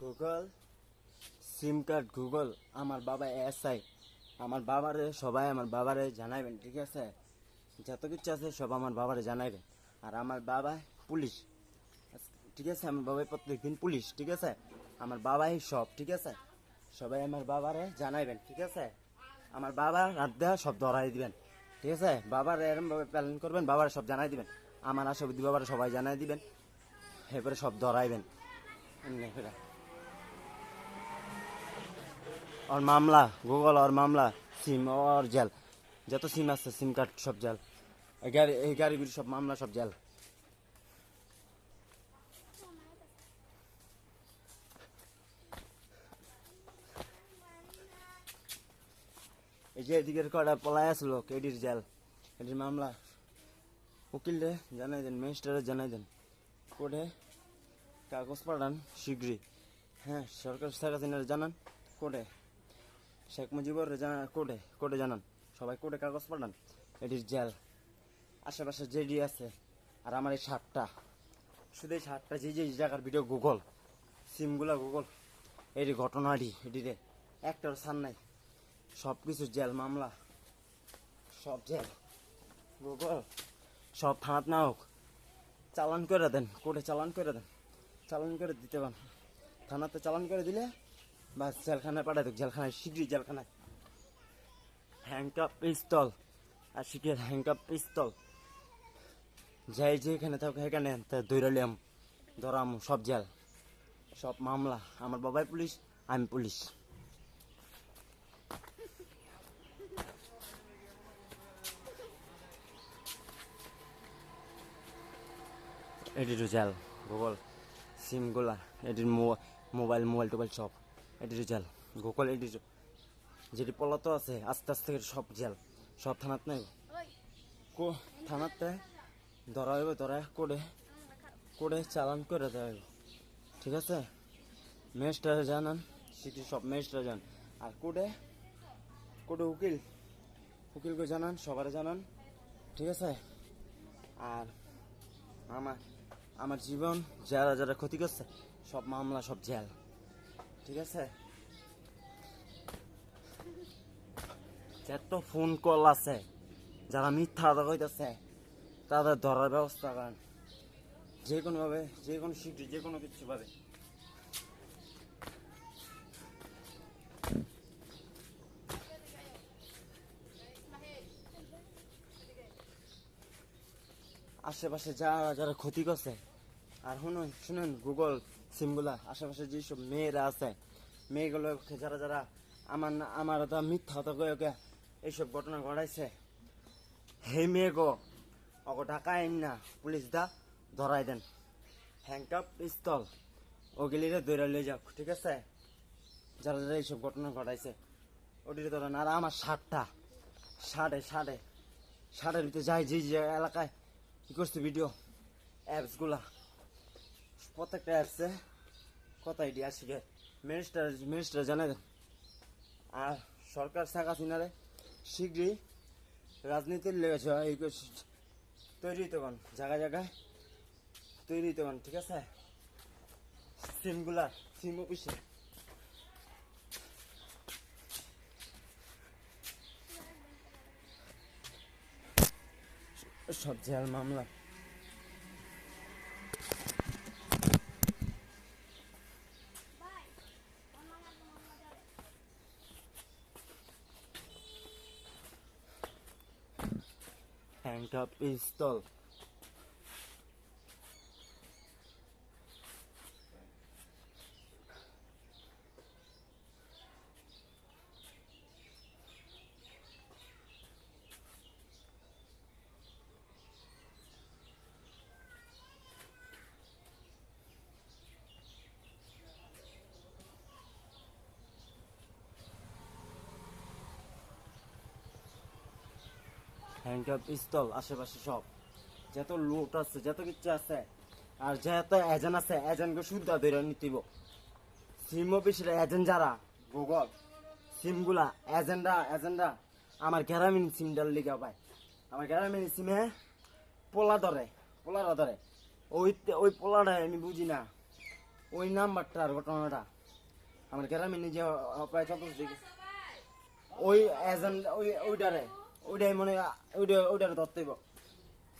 Google সিম card Google আমার বাবা SI আমার বাবারে সবাই আমার বাবারে জানাইবেন, ঠিক আছে? যত কিছু আছে সব আমার বাবারে জানাইবেন। আর আমার বাবা পুলিশ, ঠিক আছে? আমার বাবাই প্রত্যেকদিন পুলিশ, ঠিক আছে? আমার বাবাই সব, ঠিক আছে? সবাই আমার বাবারে জানাইবেন, ঠিক আছে? আমার বাবা রাত দেওয়া সব ধরাই দিবেন, ঠিক আছে? বাবার এরমভাবে প্ল্যান করবেন, বাবার সব জানাই দিবেন। আমার আশাবুদ্ধি বাবার সবাই জানাই দিবেন, এরপরে সব ধরাইবেন। और मामला गूगल और मामला सिम और जेल যত সিম আছে সিম কার্ড সব জেল, এই গাড়িগুলি সব মামলা সব জেল। এই যে এদিকের কটা পলায় আসলো এডির জেল, এডির মামলা। উকিলে জানাই দেন, ম্যাজিস্ট্রেটে জানাই দেন, কোর্টে কাগজ পাঠান শীঘ্রই। হ্যাঁ, সরকার শেখ হাসিনার জানান, কোর্টে শেখ মুজিবুর জানান, কোর্টে জানান, সবাই কোর্টে কাগজ পাঠান। এটির জেল আশেপাশে যেডি আছে। আর আমার এই শার্টটা, শুধু এই শার্টটা, যে যে জায়গার ভিডিও গুগল সিমগুলা গুগল, এটি ঘটনাটি এটিরে একটার সান নাই, সব কিছু জেল মামলা সব জেল। গুগল সব থানাত না হোক, চালান করে দেন, কোর্টে চালান করে দেন, চালান করে দিতে পারেন। থানাতে চালান করে দিলে বাস জেলখানায় পাঠাই দেখ, জেলখানায় শীঘ্রই জেলখানায়। হ্যাংকাপ পিস্তল আর শিখের হ্যাংকাপ পিস্তল যাই যেখানে থাকুক সেখানে দৌড়ালিয়াম, ধরাম, সব জেল সব মামলা। আমার বাবাই পুলিশ, আমি পুলিশ। এটির জেল গুগল সিমগুলা, এটির মোবাইল টোবাইল সব এটির জেল গুগল। এটির যেটি পলাত আছে আস্তে আস্তে সব জেল, সব থানাত নাই। থানাতে ধরা হইব, ধরা করে চালান করে দেওয়া হইব, ঠিক আছে? ম্যাজিস্ট্রেট জানান, সিটি সব ম্যাজিস্ট্রেট জানান। আর কোর্টে উকিলকে জানান, সবারে জানান, ঠিক আছে? আর আমার জীবন যারা যারা ক্ষতি করছে সব মামলা সব জেল, ঠিক আছে? যত ফোন কল আছে যারা মিথ্যা কথা কইতেছে তাদের ধরার ব্যবস্থা করেন, যে কোনোভাবে, যে কোনো শীঘ্র, যে কোনো কিছু ভাবে। আশেপাশে যারা যারা ক্ষতি করছে। আর শুনুন গুগল সিমগুলা আশেপাশে যেসব মেয়েরা আছে, মেয়েগুলো যারা যারা আমার মিথ্যা কথা কয়ে এইসব ঘটনা ঘটাইছে, হে মেয়ে গো অগো ঢাকায় না পুলিশ দা ধরাই দেন। হ্যাংকাপ পিস্তল ওগুলিরে দৌড়া লিয়ে যাও, ঠিক আছে? যারা যারা এইসব ঘটনা ঘটাইছে ওটিরে ধরেন। আর আমার শার্টের ভিতরে যাই যে যে এলাকায় কি করছে ভিডিও অ্যাপসগুলা, প্রত্যেকটা অ্যাপসে কথা এটি আসবে। মিনিস্টার জানাই দেন। আর সরকার শেখ হাসিনারে শীঘ্রই রাজনীতির লেগেছে এই তৈরি হইতে পারেন, জায়গায় জায়গায় তৈরি হইতে পারেন, ঠিক আছে? সিম অফিসে সব জেল মামলা। হ্যাংকাপ পিস্তল হ্যাংকাপ পিস্তল আশেপাশে সব যত লুট আছে, যত কিছু আছে। আর যত এজেন্ট আছে এজেন্টকে শুদ্ধ ধরে নিতেইব। সিম অফিসের এজেন্ট যারা গুগল সিমগুলা এজেন্টরা আমার গ্রামীণ সিমটার লিখা পায়। আমার গ্রামীণ সিমে পোলারা ধরে ওই পোলাটাই আমি বুঝি না। ওই নাম্বারটার ঘটনাটা আমার গ্রামে নিজে প্রায় 14 দিকে ওই এজেন্ট ওইটাই মনে ওইটারে ধরতেইব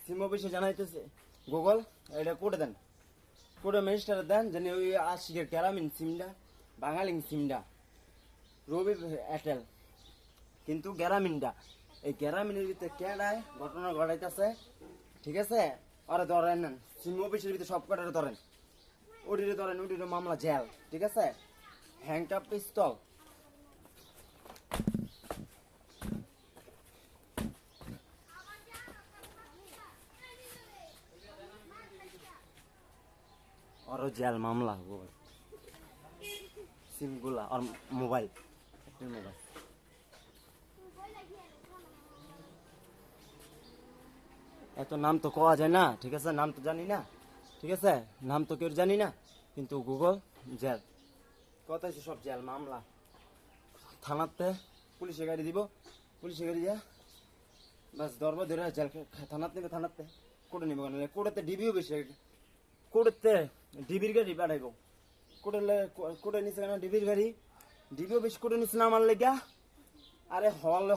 সিম অফিসে জানাইতেছে গুগল এটা কোডে দেন কোডে ম্যাজিস্ট্রেট দেন জানি ওই আশিকের গ্রামীণ সিমটা বাঙালি সিমটা রবি এয়ারটেল কিন্তু গ্রামীণটা এই গ্রামীণের ভিতরে কেডায় ঘটনা ঘটাইতেছে ঠিক আছে ওরা ধরেন নেন সিম অফিসের ভিতরে সব কটারে ধরেন ওটিরে ধরেন ওটিরে মামলা জেল ঠিক আছে হ্যাংটা পিস্তল আরো জেল মামলা সিমগুলা আর মোবাইল মোবাইল এত নাম তো কোয়া যায় না ঠিক আছে নাম তো জানি না ঠিক আছে নাম তো কেউ জানি না কিন্তু গুগল জেল কথা হচ্ছে সব জেল মামলা থানাতে পুলিশে গাড়ি দিব পুলিশে গাড়ি যা বাস দরবার ধরে জেল থানাতে নেবে থানাতে কোর্টে নিব কেন কোর্টেতে ডিবিও বেশি কোর্টেতে ডিবির গাড়ি বাড়াইব কোর্টে নিচ্ছে কেন ডিবির গাড়ি ডিবিও বেশি কোর্টে নিচ্ছে না আমার লেগা আরে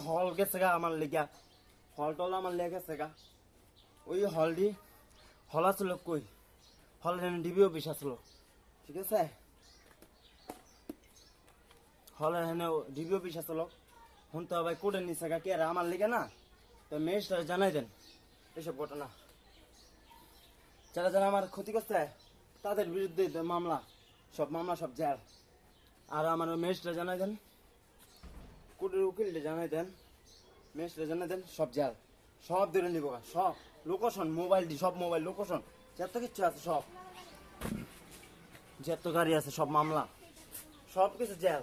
হল গেছে গা আমার লেগা হল টল আমার লেগে গেছে গা ওই হল আসলো কই হল ডিবিও বেশি আসলো ঠিক আছে হলের হেনে ডিবিও বেশি আসলো হন তো ভাই কোর্টে নিচ্ছে গা কে আমার লেগে না তো ম্যাজিস্ট্রেট জানাই দেন এইসব ঘটনা যারা যারা আমার ক্ষতি করছে তাদের বিরুদ্ধে মামলা সব জেল আর আমার ম্যাজিস্ট্রেট জানাই দেন কোর্টের উকিলটা জানাই দেন ম্যাজিস্ট্রেট জানাই দেন সব জেল সব ধরে নিব সব লোকেশন মোবাইল সব মোবাইল লোকেশন যত কিছু আছে সব যত গাড়ি আছে সব মামলা সব কিছু জেল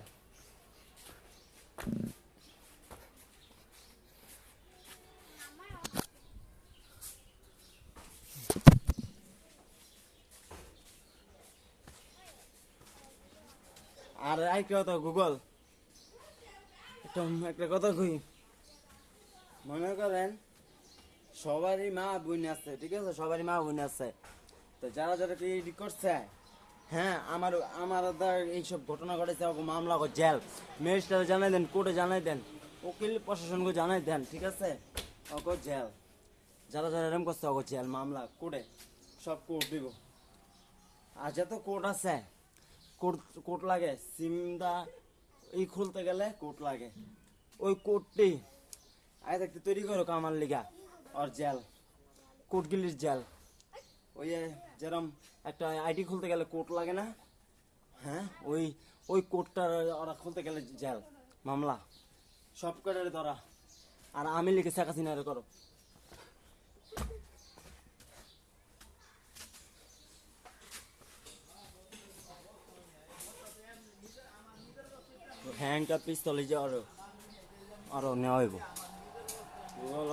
আর একটা কথা গুগল একটা কথা কই মনে করেন সবারই মা বোন আছে ঠিক আছে সবারই মা বোন আছে তো যারা যারা এডি করছে হ্যাঁ আমার এইসব ঘটনা ঘটেছে মামলা জেল ম্যাজিস্ট্রেট জানাই দেন কোর্টে জানাই দেন উকিল প্রশাসনকে জানাই দেন ঠিক আছে ওকে জেল যারা যারা এরকম করছে ওকে জেল মামলা কোর্টে সব কোর্ট দিব আর যত কোর্ট আছে কোর্ট লাগে সিমটা এই খুলতে গেলে কোর্ট লাগে ওই কোর্টটি আগে থাকতে তৈরি করো আমার লিগা আর জেল কোর্টগুলির জেল ওই যেরকম একটা আইডি খুলতে গেলে কোর্ট লাগে না হ্যাঁ ওই কোর্টটা ওরা খুলতে গেলে জেল মামলা সব কটারে ধরা আর আমি লিখে শেখ হাসিনারে করো হ্যাংটা পিস্তল যে আরো নেওয়া হইব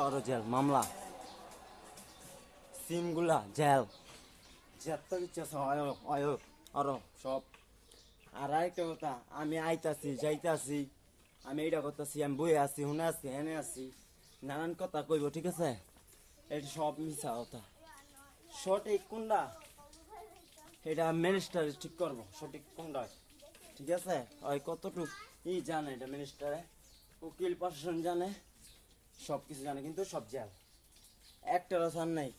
আরো জেল মামলা সিমগুলা জেল যত কিছু আরো সব আর আরেকটা কথা আমি আইতাছি যাইতাছি আমি এইটা করতেছি আমি বই আছি শুনে আছি এনে আছি নানান কথা কইব ঠিক আছে এটা সব মিছা কথা সঠিক কোনটা এটা মিনিস্টার ঠিক করবো সঠিক কোনটা ঠিক আছে ওই কতটুক জানে এটা মিনিস্টারে উকিল প্রশাসন জানে সব কিছু জানে কিন্তু সব জেল একটারও সান নাই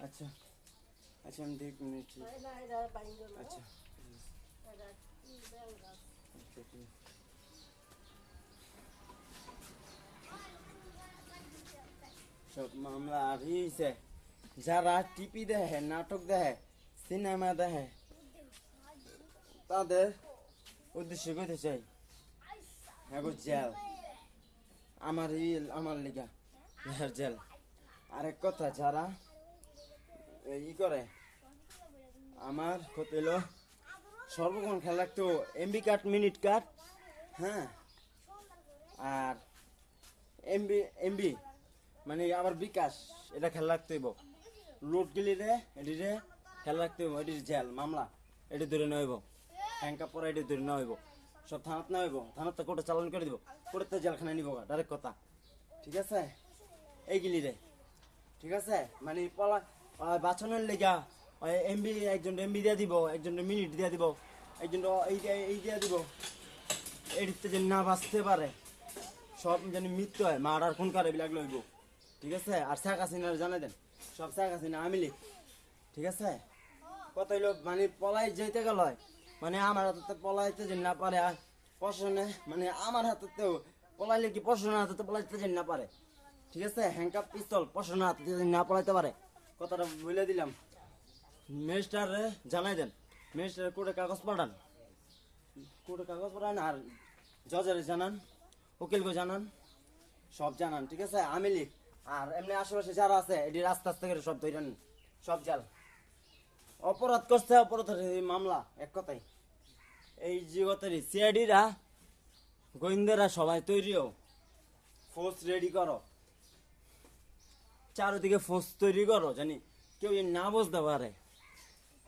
আচ্ছা আচ্ছা আমি দেখ নিচ্ছি আচ্ছা সব মামলা আর যারা টিপি দেখে নাটক দেখে সিনেমা দেখে তাদের উদ্দেশ্য করতে চাই হ্যাঁ জেল আমার লিগা জেল আরেক কথা যারা করে আমার ক্ষতি হলো সর্বক্ষণ খেয়াল রাখতো এমবি কাট মিনিট কাট হ্যাঁ আর এমবি মানে আবার বিকাশ এটা খেয়াল রাখতেইব লোড গেলি রে এটি রে খেয়াল রাখতে হইব, এটির জেল মামলা এটি ধরে নেওয়া হইব, হ্যাংকাপ পরে এটি ধরে নেওয়া হইব, সব থানাত নেওয়া হইব, থানাতে কোর্টে চালান করে দিব, কোর্টে জেলখানায় নিব ডাইরেক্ট কথা, ঠিক আছে? এইগুলি রে, ঠিক আছে? মানে পলা বাঁচানোর লেগা এমবি একজন এমবি দিয়ে দিব, একজন মিনিট দিয়ে দিব, একজন এই দিয়ে দিব, এটিতে যেন না বাঁচতে পারে, সব যেন মৃত্যু হয়, মার্ডার খুন করে এবিলাক লইব, ঠিক আছে? আর শেখ হাসিনার জানাই দেন, সব শেখ হাসিনা আমিলি, ঠিক আছে? কত হইলো মানে পলাই যেতে গেল, মানে আমার হাতে পলাইতে যেন না পারে, আর প্রশাসনে মানে আমার হাতেতেও পলাইলে কি প্রশাসনের হাতে পলাইতে যেন না পারে, ঠিক আছে? হ্যাংকাপ পিস্তল প্রশাসনের হাতে যেন না পলাইতে পারে, কথাটা বলে দিলাম। ম্যাজিস্ট্রেটরে জানাই দেন, ম্যাজিস্ট্রেট কোর্টে কাগজ পাঠান, কোর্টে কাগজ পাঠান, আর জজের জানান, উকিলকে জানান, সব জানান, ঠিক আছে? আমিলি আর এমনি আশেপাশে যারা আছে এটি রাস্তা আস্তে করে সব ধরে নেন, সব জাল। অপরাধ করছে, অপরাধের এই মামলা এক কথাই। এই জগতের সিআইডিরা গোয়েন্দারা সবাই তৈরিও, ফোর্স রেডি করো, চারিদিকে ফোর্স তৈরি করো, জানি কেউ যেন না বুঝতে পারে,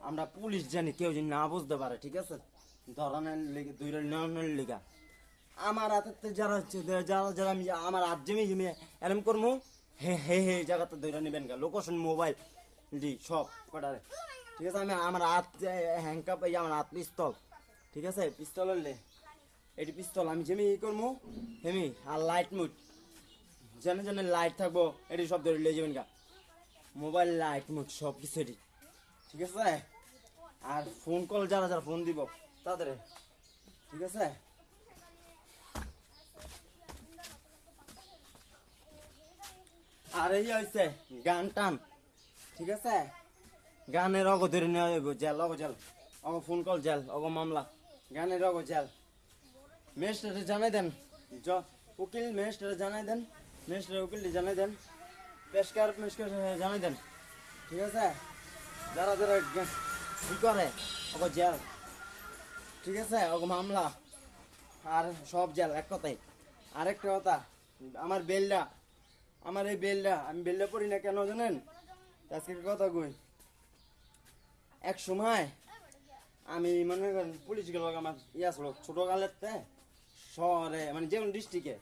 আমরা পুলিশ জানি কেউ যেন না বুঝতে পারে, ঠিক আছে? ধরানোর লেগে দুই নেওয়ানোর লেগা আমার হাতে যারা হচ্ছে যারা যারা আমি আমার হাত জমি জমি এরম করবো, হে হে হে জায়গাতে ধরে নেবেন গা, লোকেশন মোবাইল দি সব কটারে, ঠিক আছে? আমি আমার হাত হ্যাংকাপ, এই আমার হাত পিস্তল, ঠিক আছে? পিস্তল হলে এটি পিস্তল আমি যেমি ই করবো হেমি, আর লাইট মুট যেন যেন লাইট থাকবো এটি সব ধরে লিয়ে যাবেন গা, মোবাইল লাইট মুট সব কিছু এটি, ঠিক আছে? আর ফোন কল যারা যারা ফোন দিব তাদের, ঠিক আছে? আর এই হয়েছে গান টান, ঠিক আছে? গানের অগ ধরে নেওয়া যাবে, জেল অগ জেল, অগ ফোন কল জেল, অগ মামলা, গানের অগ জেল। ম্যাজিস্ট্রেটে জানাই দেন, উকিল ম্যাজিস্ট্রেটে জানাই দেন, ম্যাজিস্ট্রেট উকিলটি জানাই দেন, পেশকার জানাই দেন, ঠিক আছে? যারা যারা কি করে অগ জেল, ঠিক আছে? অগ মামলা আর সব জেল এক কথাই। আরেকটা কথা, আমার বেলটা, আমার এই বেলটা, আমি বেলটা পড়ি না কেন জানেন? আজকে কথা কই, এক সময় আমি মনে করেন পুলিশ গেল, আমার ইয়ে আসলো ছোটকালেতে শহরে, মানে যে কোনো ডিস্ট্রিক্টে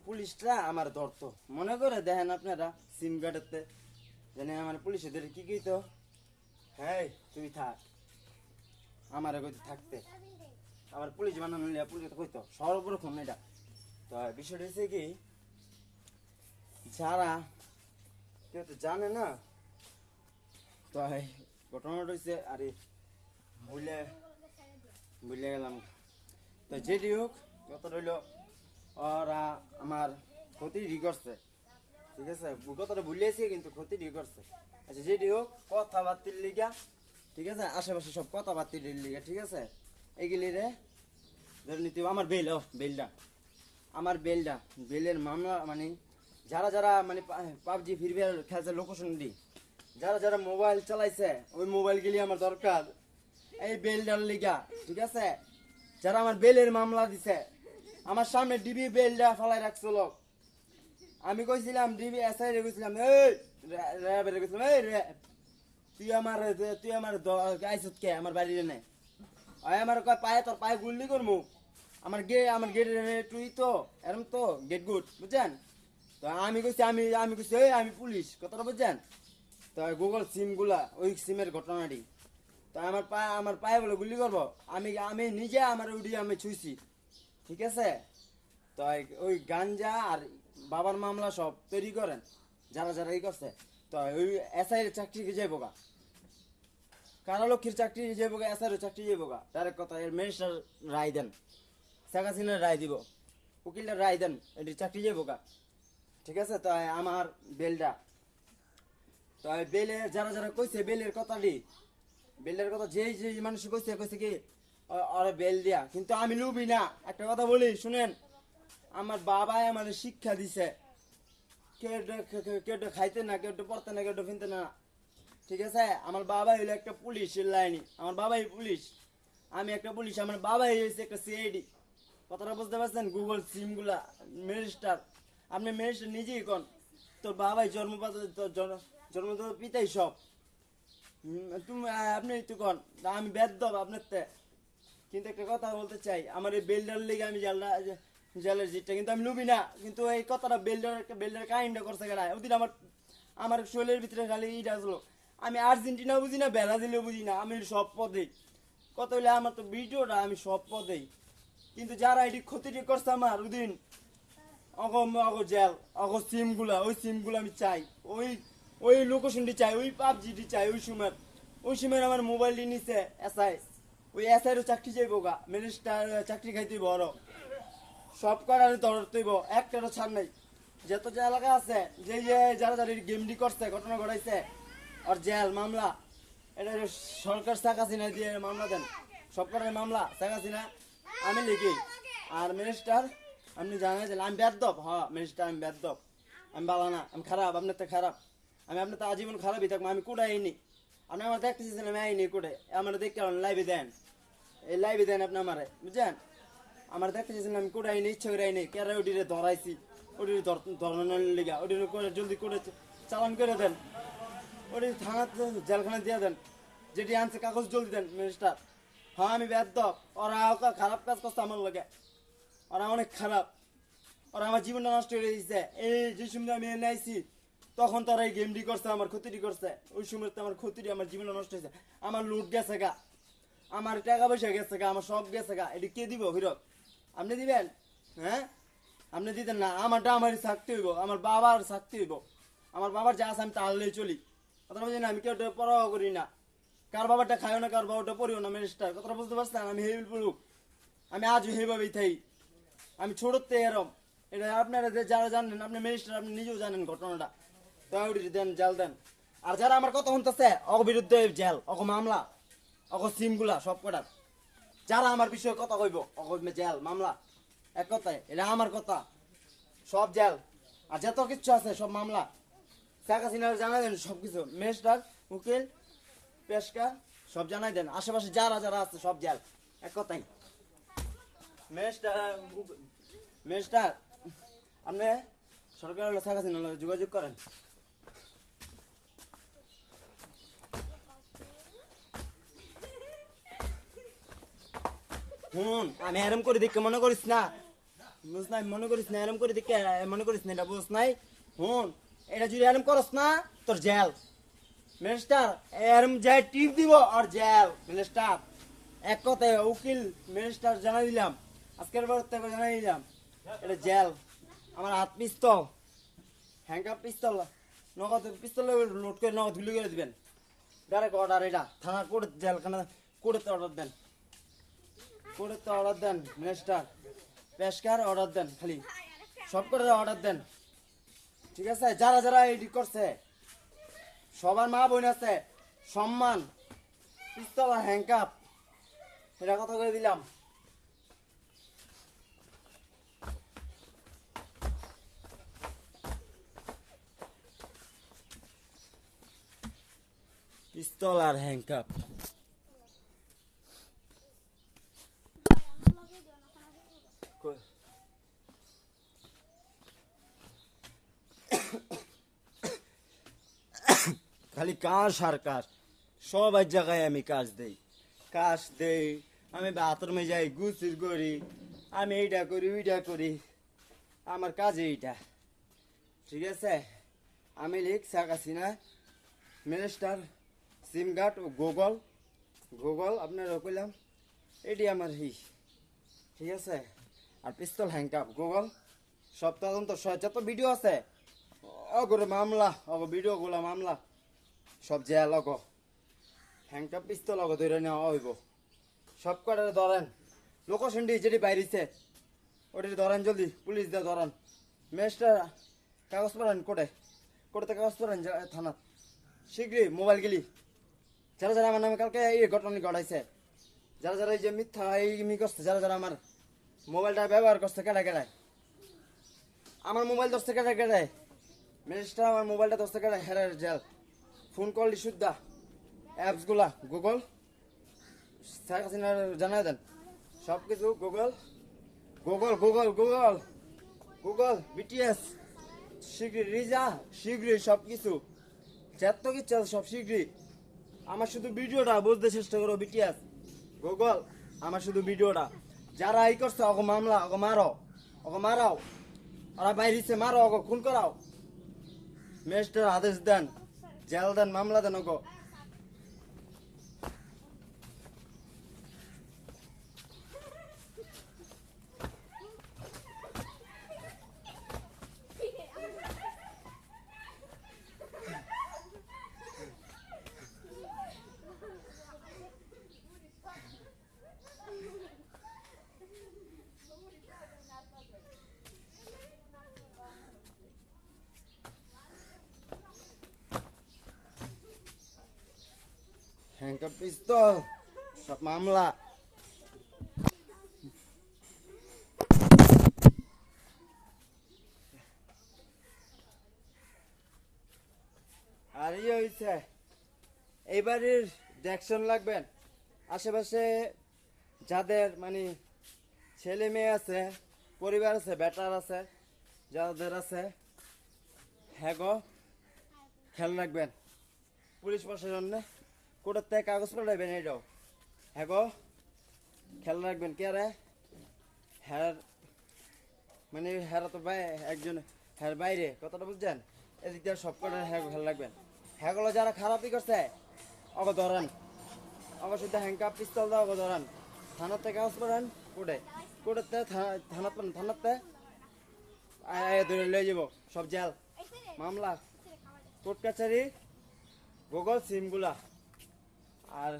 পুলিশরা আমার ধরতো, মনে করে দেখেন আপনারা সিম কার্ডেতে জানি আমার পুলিশদের কি কইতো, হ্যাঁ তুই থাক, আমার কইতে থাকতে, আমার পুলিশ বানানো পুলিশ কইতো সর্বপ্রথম এটা। তো বিষয়টা হচ্ছে কি, যারা কেউ তো জানে না, তো ঘটনাটা হচ্ছে আরে ভুলে ভুলে গেলাম। তো যেটি হোক কত রইল, ওরা আমার ক্ষতি করছে, ঠিক আছে? কথাটা ভুলিয়েছি কিন্তু ক্ষতি করছে। আচ্ছা যেটি হোক, কথাবার্তির লিগা, ঠিক আছে? আশেপাশে সব কথাবার্তির লিগা, ঠিক আছে? এইগুলি রে ধরে নিতে আমার বেল, ও বেলটা, আমার বেলটা, বেলের মামলা মানে যারা যারা মানে পাবজি ফ্রি ফায়ার খেলছে লোকেশন দি, যারা যারা মোবাইল চালাইছে ওই মোবাইল গেলি আমার দরকার এই বেলটার লিগা, ঠিক আছে? যারা আমার বেলের মামলা দিছে, আমার সামনে ডিবি বেলটা ফলাই রাখছিল, আমি কইছিলাম ডিবি এসআই রে কইছিলাম, এই রে কইছিলাম, এই রে তুই আমার আইছত কে আমার বাড়ি রে, আমার কয় পায়ে তোর পায়ে গুল্লি করমু, আমার গেট তুই তো এরম তো গেট গুড, বুঝছেন? তো আমি কইছি আমি কইছি এই আমি পুলিশ, কথাটা বুঝছেন? তো গুগল সিম গুলা ওই সিমের ঘটনাটি, তো আমার পায়ে বলে গুলি করবো, আমি নিজে আমার উড়িয়ে আমি ছুঁইছি, ঠিক আছে? তো ওই গাঞ্জা আর বাবার মামলা সব তৈরি করেন যারা যারা এই করছে, তো ওই এসআই চাকরি যাইব গা, কারালক্ষীর চাকরি যাইব গা, এসআই চাকরি যাইব গা, ডাইরেক্ট কথা। এর ম্যাজিস্ট্রেট রায় দেন, শেখ হাসিনার রায় দিব, উকিলটা রায় দেন, এটি চাকরি যাইব গা, ঠিক আছে? তো আমার বেলটা, তো বেলের যারা যারা কইছে বেলের কথাটি, বেলের কথা যেই যে মানুষ কইছে কইছে কি আরে বেল দিয়া, কিন্তু আমি লুবি না। একটা কথা বলি শুনেন, আমার বাবাই আমার শিক্ষা দিছে, কেউ খাইতে না, কেউ পড়তে না, কেউ ফিনতে না, ঠিক আছে? আমার বাবা হইলো একটা পুলিশের লাইনি, আমার বাবাই পুলিশ, আমি একটা পুলিশ, আমার বাবাই হয়েছে একটা সিআইডি, কথাটা বুঝতে পারছেন? গুগল সিম গুলা ম্যাজিস্ট্রেট, আপনি ম্যাজিস্ট্রেট নিজেই কোন, তোর বাবাই জন্ম পিতাই সব, তুমি আপনি একটু কন আমি বেদ্যপ আপনার তে। কিন্তু একটা কথা বলতে চাই, আমার এই বেল্ডার লেগে আমি জেলের জিতটা কিন্তু আমি লুবি না, কিন্তু এই কথাটা বেল্ডার কাহিনীটা করছে কেডা ওদিন আমার আমার শরীরের ভিতরে খালি ইটা আসলো। আমি আর্জেন্টিনা বুঝি না, ব্রাজিলও বুঝি না, আমি সব পদেই কত হইলে আমার তো ভিডিওটা আমি সব পদেই, কিন্তু যারা এটি ক্ষতিটি করছে আমার ওদিন জেল সিমগুলা, ওই সিমগুলো আমি চাই, ওই ওই লোকেশনটি চাই, ওই পাবজিটি চাই। ওই সময় আমার মোবাইলটি নিছে এসআই, ওই এসআইরও চাকরি যাইব গা, মিনিস্টার চাকরি খাইতে বড় সব করার ধরতেইব, একটারও ছাড় নাই। যত যে এলাকা আছে যে যারা যারা গেমডি করছে, ঘটনা ঘটাইছে, আর জেল মামলা, এটা সরকার শেখ হাসিনা দিয়ে মামলা দেন, সব কটার মামলা শেখ হাসিনা আমি লিখি। আর মিনিস্টার আপনি জানাই দিলেন আমি বেদ্যপ, হ্যাঁ মিনিস্টার আমি বেদ্যপ, আমি ভালো না, আমি খারাপ, আপনার তো খারাপ, আমি আপনার তো আজীবন খারাপই থাকবো, আমি কোটাই আইনি, আপনি আমার দেখতেছেন আমি আইনি কোটে, আমার দেখতে লাইভে দেন, এই লাইভে দেন আপনি আমারে বুঝছেন, আমার দেখতেছেন আমি কোটাই আইনি, ইচ্ছা করে আইনি, কেরা ওটিরে ধরাইছি, ওটির ধরানোর লিগা, ওটির করে জলদি করে চালান করে দেন, ওটি থানা জেলখানা দিয়ে দেন, যেটি আনছে কাগজ জলদি দেন মিনিস্টার। হ্যাঁ আমি বেদ্যপ, ওরা খারাপ কাজ করছে আমার লগে, ওরা অনেক খারাপ, ওরা আমার জীবনটা নষ্ট করে দিয়েছে। এই যে সময় আমি এনে আইছি তখন তারা এই গেমটি করছে, আমার ক্ষতিটি করছে, ওই সময় তো আমার ক্ষতিটি, আমার জীবনটা নষ্ট হয়েছে, আমার লুট গেছে গা, আমার টাকা পয়সা গেছে গা, আমার সব গেছে গা, এটি কে দিব ফিরত? আপনি দিবেন? হ্যাঁ আপনি দিতেন না, আমারটা আমারই থাকতে হইব, আমার বাবার থাকতে হইব, আমার বাবার যা আছে আমি তাহলেই চলি, কথা বলছি না, আমি কেউ পরোয়া করি না, কার বাবারটা খাইও না, কার বাবারটা পড়িও না মিনিস্টার, কথা বুঝতে পারছেন? আমি হেবিল পড়ুক, আমি আজও সেইভাবেই থাই, আমি ছোটতে এরম, এটা আপনারা যারা জানেন, আপনি মিনিস্টার আপনি নিজেও জানেন ঘটনাটা, তো দেন জেল দেন। আর যারা আমার কথা শুনতেছে অগ বিরুদ্ধে জেল, অগ মামলা, অগ সিমগুলা সব কটার, যারা আমার বিষয়ে কথা কইব অগ জেল মামলা, এক কথায় এটা আমার কথা, সব জেল, আর যত কিছু আছে সব মামলা। শেখ হাসিনার জানাই দেন সব কিছু, মিনিস্টার, উকিল, পেশকার সব জানাই দেন, আশেপাশে যারা যারা আছে সব জেল, এক কথাই। মিনিস্টার আপনি সরকার শেখ হাসিনা যোগাযোগ করেন। হুন আমি এরম করে দেখে মনে করিস না, বুঝ নাই, মনে করিস না এরম করে দেখে মনে করিস না, এটা বুঝ নাই। হুন এটা যদি এরম করস না তোর জেল মিনিস্টার, এরম যায় টিপ দিব আর জেল মিনিস্টার, এক কথায় উকিল মিনিস্টার জানাই দিলাম, আজকের পর থেকে জানাই দিলাম এটা জেল। আমার হাত পিস্তল, হ্যাঙ্কার পিস্তল, নগদ পিস্তল লোড করে নগদ গুলি করে দিবেন, ডাইরেক্ট অর্ডার, এটা থানা কোর্ট জেলখানা কোর্টে অর্ডার দেন, কোর্টে অর্ডার দেন মিনিস্টার, পেশকার অর্ডার দেন, খালি সব করে অর্ডার দেন, ঠিক আছে? যারা যারা এডি করছে সবার মা বোন আছে, সম্মান, পিস্তল আর হ্যাঙ্কাপ, এটা কথা করে দিলাম। পিস্তল আর হ্যাঙ্কাপ খালি কাজ আর কাজ, সব এক জায়গায় আমি কাজ দেই, আমি বাথরুমে যাই, গুছির করি, আমি এইটা করি ওইটা করি, আমার কাজ এইটা, ঠিক আছে? আমি লিখ Sheikh Hasina minister, SIM card ও গুগল আপনারা কইলাম, এটি আমার ঠিক আছে? আর পিস্তল হ্যাঙ্কাপ গুগল সব তদন্ত যত ভিডিও আছে অগরে মামলা, ভিডিওগুলো মামলা সব জেল, হ্যাঙ্কাপ পিস্তল ধরে নেওয়া হইব, সব কটারে ধরেন, লোকেশনটি যেটি বাইরেছে ওটি ধরেন, জলদি পুলিশ দিয়ে ধরেন, মিনিস্টার কাগজ পড়েন, কোর্টে কাগজ পড়েন, থানা শীঘ্রই মোবাইল গেলি, যারা যারা আমার নামে কালকে এই ঘটনা ঘটাইছে, যারা যারা এই যে মিথ্যা এই করছে, যারা যারা আমার মোবাইলটা ব্যবহার করছে, কেটায় আমার মোবাইল ধরছে, কেটায় মিনিস্টার আমার মোবাইলটা ধরছে, কেটায় হেরার জেল, ফোন করলি শুদ্ধা, অ্যাপসগুলা গুগল, শেখ হাসিনার জানাই দেন সব কিছু, গুগল বিটিএস শীঘ্রই, রিজা শীঘ্রই, সব কিছু যত কিছু আছে সব শীঘ্রই, আমার শুধু ভিডিওটা বুঝতে চেষ্টা করো বিটিএস গুগল, আমার শুধু ভিডিওটা যারা এই করছে ওকে মামলা ওকে মারো, ওকে মারাও, ওরা বাইরেছে মারো, ওকে খুন করাও, ম্যাজিস্ট্রেট আদেশ দেন, জেল দেন, মামলা দেন ওকে। হ্যান্ডকাপ পিস্তল সব মামলা। আর ইয়ে হয়েছে এইবারের দেখশন লাগবেন আশেপাশে যাদের মানে ছেলে মেয়ে আছে, পরিবার আছে, বেটার আছে, যাদের আছে হ্যাঁ গো খেয়াল রাখবেন। পুলিশ প্রশাসন কোর্টের থেকে কাগজ পাঠাইবেন এটাও হ্যাঁ গো খেয়াল রাখবেন। কে রে হ্যার মানে হ্যাঁ তো ভাই একজন হ্যার বাইরে কথাটা বুঝছেন, এদিক দিয়ে সব কটা হ্যাঁ খেয়াল রাখবেন। হ্যাঁগুলো যারা খারাপই করছে অগো ধরান, অগো শুধু হ্যাংকাপ পিস্তল দাও অগো ধরান, থানার থেকে কাগজ পাঠান কোর্টে, কোর্টের থেকে থানার পান, থানার থেকে ধরে লয়ে যাব সব জেল মামলা কোর্ট কাছারি গুগল সিমগুলা। আর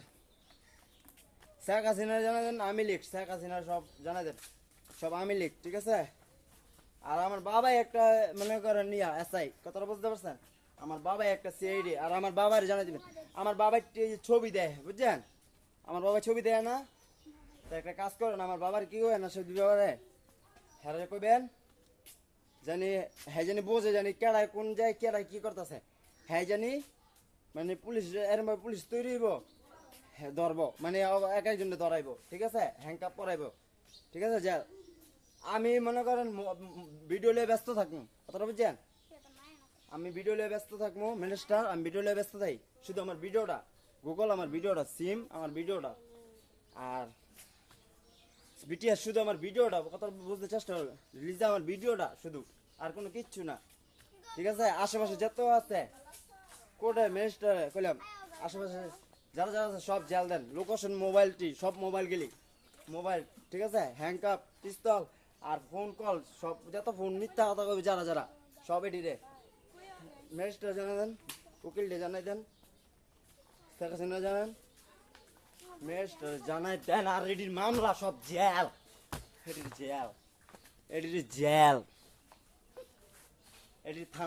শেখ হাসিনা জানা দেন, আমি লিখ শেখ হাসিনা সব জানা দেন, সব আমি লিখ ঠিক আছে। আর আমার বাবাই একটা মনে করেন নিয়া এসআই, কথাটা বুঝতে পারছেন, আমার বাবাই একটা সিআইডি, আর আমার বাবার জানা দিবেন। আমার বাবার ছবি দেয় বুঝছেন, আমার বাবা ছবি দেয় না, তো একটা কাজ করেন আমার বাবার কি হয় না সব ব্যাপারে হ্যাঁ কইবেন জানি, হ্যাঁ জানি বোঝে জানি কেডায় কোন যায় কেডায় কি করতেছে, হ্যাঁ জানি মানে পুলিশ এরম পুলিশ তৈরি হইব, হ্যাঁ ধরবো মানে এক একজনে ধরাইব ঠিক আছে, হ্যাংকাপ পরাইব ঠিক আছে। যা আমি মনে করেন ভিডিও লিয়ে ব্যস্ত থাকবো, কথাটা বুঝছেন, আমি ভিডিও লিয়ে ব্যস্ত থাকবো মিনিস্টার, আমি ভিডিও লিয়ে ব্যস্ত থাকি, শুধু আমার ভিডিওটা গুগল, আমার ভিডিওটা সিম, আমার ভিডিওটা আর বিটিএস শুধু আমার ভিডিওটা, কথা বুঝতে চেষ্টা করবে, রিলিজ আমার ভিডিওটা শুধু, আর কোনো কিচ্ছু না ঠিক আছে। আশেপাশে যত আছে কোর্টে ম্যাজিস্ট্রেট কইলাম আশেপাশে যারা যারা আছে সব জেল দেন, লোকেশন মোবাইলটি সব মোবাইল গেলি মোবাইল ঠিক আছে, হ্যাংকাপ পিস্তল আর ফোন কল সব যত ফোন মিথ্যা কথা কবে যারা যারা সব এটি রে ম্যাজিস্ট্রেট জানাই দেন, উকিলটি জানাই দেন, শেখ হাসিনা জানান, ম্যাজিস্ট্রেট জানাই দেন, আর এটির মামলা সব জেল, এটির জেল, এটির জেল, এটির থানা।